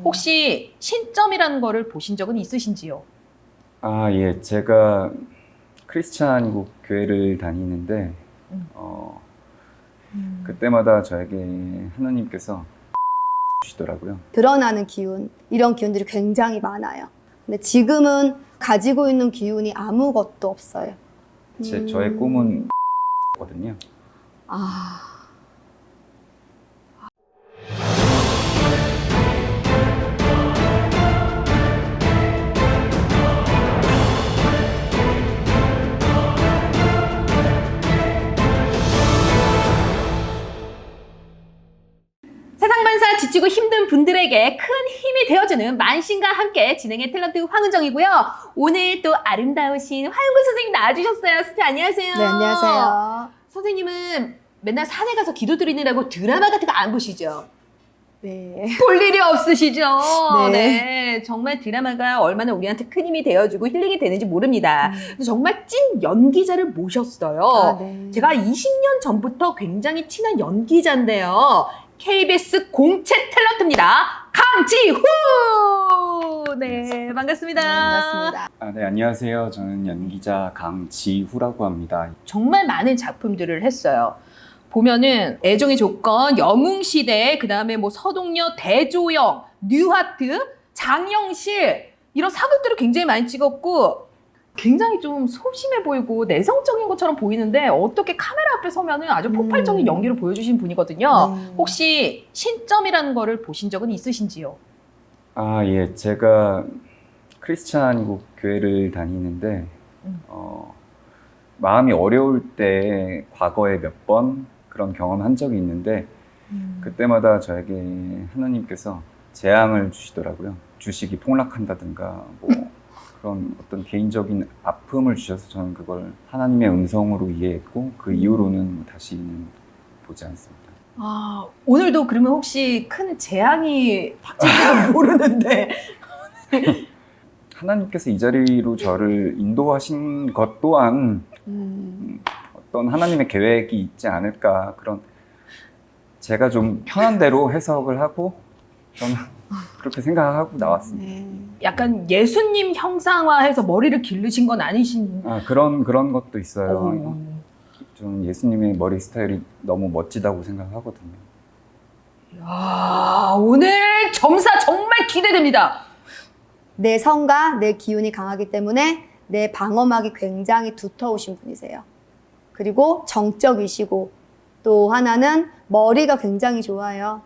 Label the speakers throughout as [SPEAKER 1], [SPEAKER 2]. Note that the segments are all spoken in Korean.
[SPEAKER 1] 혹시 신점이라는 거를 보신 적은 있으신지요?
[SPEAKER 2] 아, 예. 제가 크리스찬이고 교회를 다니는데 그때마다 저에게 하나님께서 주시더라고요.
[SPEAKER 3] 드러나는 기운, 이런 기운들이 굉장히 많아요. 근데 지금은 가지고 있는 기운이 아무것도 없어요.
[SPEAKER 2] 저의 꿈은 거든요.
[SPEAKER 3] 아,
[SPEAKER 1] 세상 만사 지치고 힘든 분들에게 큰 힘이 되어주는 만신과 함께 진행의 탤런트 황은정이고요. 오늘 또 아름다우신 화영근 선생님 나와주셨어요. 선생님 안녕하세요.
[SPEAKER 3] 네, 안녕하세요.
[SPEAKER 1] 선생님은 맨날 산에 가서 기도 드리느라고 드라마 같은 거 안 보시죠?
[SPEAKER 3] 네.
[SPEAKER 1] 볼 일이 없으시죠?
[SPEAKER 3] 네.
[SPEAKER 1] 네. 정말 드라마가 얼마나 우리한테 큰 힘이 되어주고 힐링이 되는지 모릅니다. 근데 정말 찐 연기자를 모셨어요.
[SPEAKER 3] 아, 네.
[SPEAKER 1] 제가 20년 전부터 굉장히 친한 연기자인데요. KBS 공채 탤런트입니다. 강지후! 네, 반갑습니다.
[SPEAKER 3] 네, 반갑습니다.
[SPEAKER 2] 아, 네, 안녕하세요. 저는 연기자 강지후라고 합니다.
[SPEAKER 1] 정말 많은 작품들을 했어요. 보면은 애정의 조건, 영웅시대, 그 다음에 뭐 서동여, 대조영, 뉴하트, 장영실 이런 사극들을 굉장히 많이 찍었고 굉장히 좀 소심해 보이고 내성적인 것처럼 보이는데 어떻게 카메라 앞에 서면은 아주 폭발적인 연기를 보여주신 분이거든요.
[SPEAKER 3] 네.
[SPEAKER 1] 혹시 신점이라는 거를 보신 적은 있으신지요?
[SPEAKER 2] 아, 예. 제가 크리스찬이고 교회를 다니는데 마음이 어려울 때 과거에 몇 번 그런 경험한 적이 있는데 그때마다 저에게 하나님께서 재앙을 주시더라고요. 주식이 폭락한다든가 뭐 그런 어떤 개인적인 아픔을 주셔서 저는 그걸 하나님의 음성으로 이해했고 그 이후로는 다시는 보지 않습니다.
[SPEAKER 1] 아, 오늘도 그러면 혹시 큰 재앙이 닥칠지도 모르는데
[SPEAKER 2] 하나님께서 이 자리로 저를 인도하신 것 또한 어떤 하나님의 계획이 있지 않을까, 그런 제가 좀 편한 대로 해석을 하고 저는 그렇게 생각하고 나왔습니다.
[SPEAKER 3] 네.
[SPEAKER 1] 약간 예수님 형상화해서 머리를 기르신 건 아니신?
[SPEAKER 2] 아, 그런 것도 있어요.
[SPEAKER 1] 어.
[SPEAKER 2] 저는 예수님의 머리 스타일이 너무 멋지다고 생각하거든요.
[SPEAKER 1] 야, 오늘 점사 정말 기대됩니다.
[SPEAKER 3] 내 성과 내 기운이 강하기 때문에 내 방어막이 굉장히 두터우신 분이세요. 그리고 정적이시고 또 하나는 머리가 굉장히 좋아요.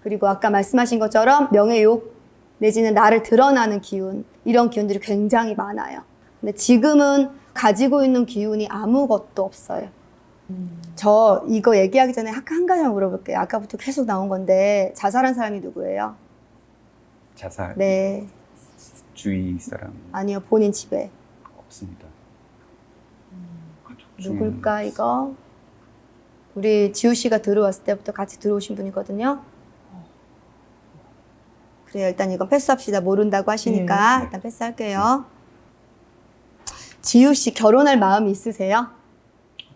[SPEAKER 3] 그리고 아까 말씀하신 것처럼 명예욕 내지는 나를 드러나는 기운, 이런 기운들이 굉장히 많아요. 근데 지금은 가지고 있는 기운이 아무것도 없어요. 저 이거 얘기하기 전에 한 가지만 물어볼게요. 아까부터 계속 나온 건데 자살한 사람이 누구예요?
[SPEAKER 2] 자살
[SPEAKER 3] 네.
[SPEAKER 2] 주의 사람
[SPEAKER 3] 아니요, 본인 집에.
[SPEAKER 2] 없습니다. 가족 중에
[SPEAKER 3] 누굴까 이거? 우리 지우 씨가 들어왔을 때부터 같이 들어오신 분이거든요. 그래요, 일단 이건 패스합시다. 모른다고 하시니까 일단 패스할게요. 지우 씨 결혼할 마음이 있으세요?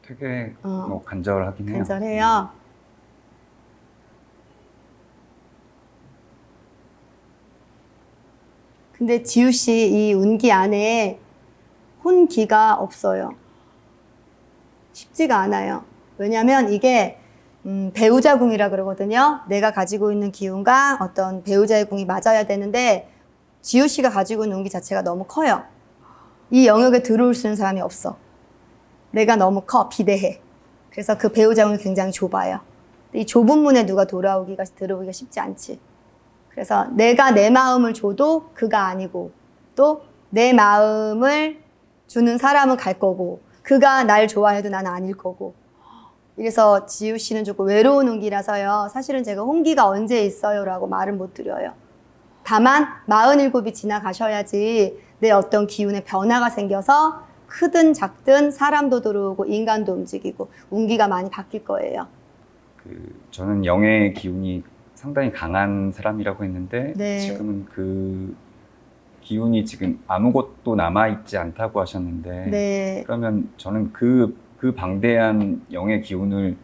[SPEAKER 2] 되게 뭐 간절하긴 해요.
[SPEAKER 3] 간절해요. 근데 지우 씨 이 운기 안에 혼기가 없어요. 쉽지가 않아요. 왜냐면 이게 배우자 궁이라 그러거든요. 내가 가지고 있는 기운과 어떤 배우자의 궁이 맞아야 되는데 지우 씨가 가지고 있는 운기 자체가 너무 커요. 이 영역에 들어올 수 있는 사람이 없어. 내가 너무 커, 비대해. 그래서 그 배우자 궁이 굉장히 좁아요. 이 좁은 문에 누가 들어오기가 쉽지 않지. 그래서 내가 내 마음을 줘도 그가 아니고 또 내 마음을 주는 사람은 갈 거고 그가 날 좋아해도 나는 아닐 거고. 그래서 지우 씨는 조금 외로운 운기라서요. 사실은 제가 혼기가 언제 있어요? 라고 말은 못 드려요. 다만 47이 지나가셔야지 내 어떤 기운에 변화가 생겨서 크든 작든 사람도 들어오고 인간도 움직이고 운기가 많이 바뀔 거예요.
[SPEAKER 2] 저는 영의 기운이 상당히 강한 사람이라고 했는데
[SPEAKER 3] 네.
[SPEAKER 2] 지금은 그 기운이 지금 아무것도 남아있지 않다고 하셨는데
[SPEAKER 3] 네.
[SPEAKER 2] 그러면 저는 그 방대한 영의 기운을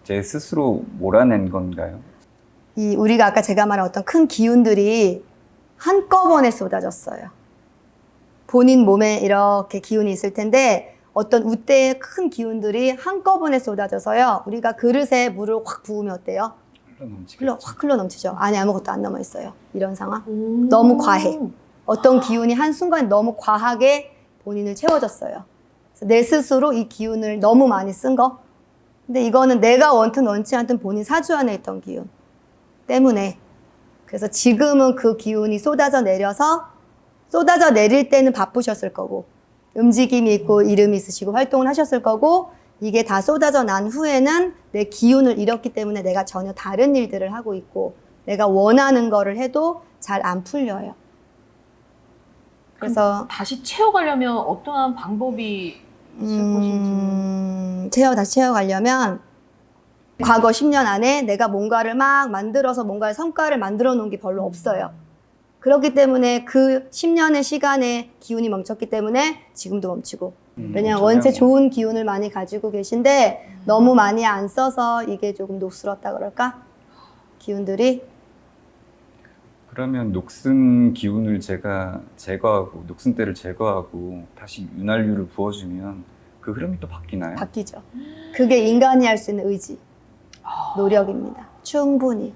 [SPEAKER 2] 제 스스로 몰아낸 건가요?
[SPEAKER 3] 우리가 아까 제가 말한 어떤 큰 기운들이 한꺼번에 쏟아졌어요. 본인 몸에 이렇게 기운이 있을 텐데 어떤 우대의 큰 기운들이 한꺼번에 쏟아져서요. 우리가 그릇에 물을 확 부으면 어때요? 확 흘러 넘치죠. 안에 아무것도 안 남아 있어요. 이런 상황. 너무 과해. 어떤 기운이 한순간에 너무 과하게 본인을 채워줬어요. 그래서 내 스스로 이 기운을 너무 많이 쓴 거. 근데 이거는 내가 원튼 원치 않든 본인 사주 안에 있던 기운 때문에. 그래서 지금은 그 기운이 쏟아져 내려서 쏟아져 내릴 때는 바쁘셨을 거고 움직임이 있고 이름이 있으시고 활동을 하셨을 거고 이게 다 쏟아져 난 후에는 내 기운을 잃었기 때문에 내가 전혀 다른 일들을 하고 있고 내가 원하는 거를 해도 잘 안 풀려요. 그래서
[SPEAKER 1] 다시 채워가려면 어떠한 방법이 있을 것인지.
[SPEAKER 3] 다시 채워가려면 과거 10년 안에 내가 뭔가를 막 만들어서 뭔가의 성과를 만들어 놓은 게 별로 없어요. 그렇기 때문에 그 10년의 시간에 기운이 멈췄기 때문에 지금도 멈추고. 왜냐면 원체 좋은 기운을 많이 가지고 계신데 너무 많이 안 써서 이게 조금 녹슬었다 그럴까? 기운들이.
[SPEAKER 2] 그러면 녹슨 기운을 제가 제거하고 녹슨 때를 제거하고 다시 윤활유를 부어주면 그 흐름이 또 바뀌나요?
[SPEAKER 3] 바뀌죠. 그게 인간이 할 수 있는 의지, 노력입니다. 충분히.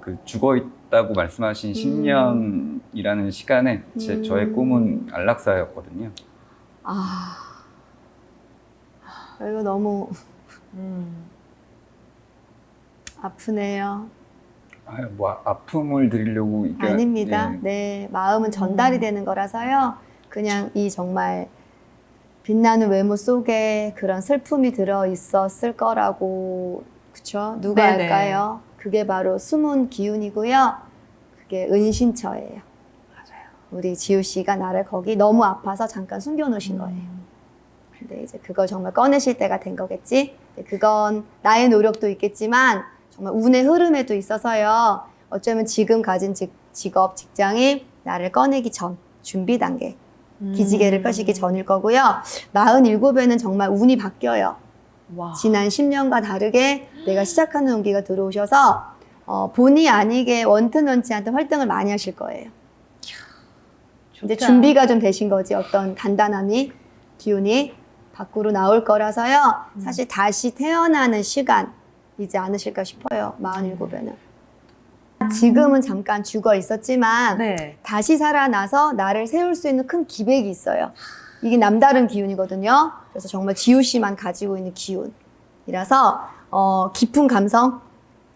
[SPEAKER 2] 그 죽어 있다고 말씀하신 10년이라는 시간에 저의 꿈은 안락사였거든요.
[SPEAKER 3] 이거 너무 아프네요.
[SPEAKER 2] 뭐 아픔을 드리려고 이게
[SPEAKER 3] 아닙니다.
[SPEAKER 2] 예.
[SPEAKER 3] 네, 마음은 전달이 되는 거라서요. 그냥 이 정말 빛나는 외모 속에 그런 슬픔이 들어 있었을 거라고, 그쵸? 누가
[SPEAKER 1] 네네.
[SPEAKER 3] 알까요? 그게 바로 숨은 기운이고요. 그게 은신처예요.
[SPEAKER 1] 맞아요.
[SPEAKER 3] 우리 지우 씨가 나를 거기 너무 아파서 잠깐 숨겨놓으신 거예요. 근데 이제 그걸 정말 꺼내실 때가 된 거겠지? 그건 나의 노력도 있겠지만 정말 운의 흐름에도 있어서요. 어쩌면 지금 가진 직업, 직장이 나를 꺼내기 전, 준비 단계. 기지개를 펴시기 전일 거고요. 47에는 정말 운이 바뀌어요.
[SPEAKER 1] 와.
[SPEAKER 3] 지난 10년과 다르게 내가 시작하는 운기가 들어오셔서 본의 아니게 원튼 원치 않든 활동을 많이 하실 거예요. 이제
[SPEAKER 1] 좋다.
[SPEAKER 3] 준비가 좀 되신 거지. 어떤 단단함이, 기운이 밖으로 나올 거라서요. 사실 다시 태어나는 시간이지 않으실까 싶어요. 47에는. 지금은 잠깐 죽어 있었지만
[SPEAKER 1] 네.
[SPEAKER 3] 다시 살아나서 나를 세울 수 있는 큰 기백이 있어요. 이게 남다른 기운이거든요. 그래서 정말 지우 씨만 가지고 있는 기운이라서 깊은 감성,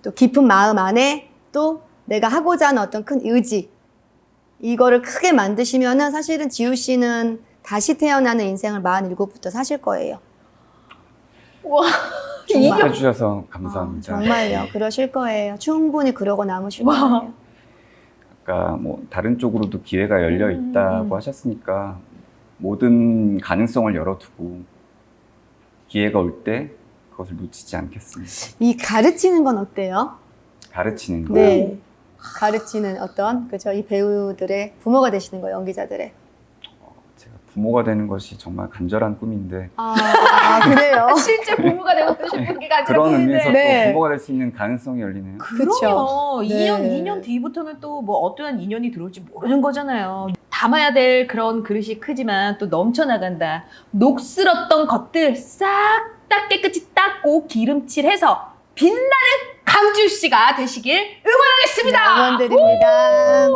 [SPEAKER 3] 또 깊은 마음 안에 또 내가 하고자 하는 어떤 큰 의지, 이거를 크게 만드시면은 사실은 지우 씨는 다시 태어나는 인생을 47부터 사실 거예요.
[SPEAKER 1] 와.
[SPEAKER 2] 축복해 주셔서 감사합니다.
[SPEAKER 3] 정말요. 그러실 거예요. 충분히 그러고 남으실
[SPEAKER 1] 와.
[SPEAKER 3] 거예요.
[SPEAKER 2] 아까 뭐 다른 쪽으로도 기회가 열려 있다고 하셨으니까 모든 가능성을 열어두고 기회가 올 때 그것을 놓치지 않겠습니다.
[SPEAKER 3] 이 가르치는 건 어때요?
[SPEAKER 2] 가르치는 거.
[SPEAKER 3] 네. 가르치는 어떤, 그죠? 이 배우들의 부모가 되시는 거예요, 연기자들의.
[SPEAKER 2] 제가 부모가 되는 것이 정말 간절한 꿈인데
[SPEAKER 3] 그래요?
[SPEAKER 1] 실제 부모가 되고 싶은 게 가장
[SPEAKER 2] 그런 의미에서
[SPEAKER 3] 네.
[SPEAKER 2] 또 부모가 될 수 있는 가능성이 열리네요.
[SPEAKER 1] 그럼요.
[SPEAKER 3] 네.
[SPEAKER 1] 2년 뒤부터는 또 뭐 어떠한 인연이 들어올지 모르는 거잖아요. 담아야 될 그런 그릇이 크지만 또 넘쳐나간다. 녹슬었던 것들 싹 다 깨끗이 닦고 기름칠해서 빛나는 강주 씨가 되시길 응원하겠습니다.
[SPEAKER 3] 응원드립니다.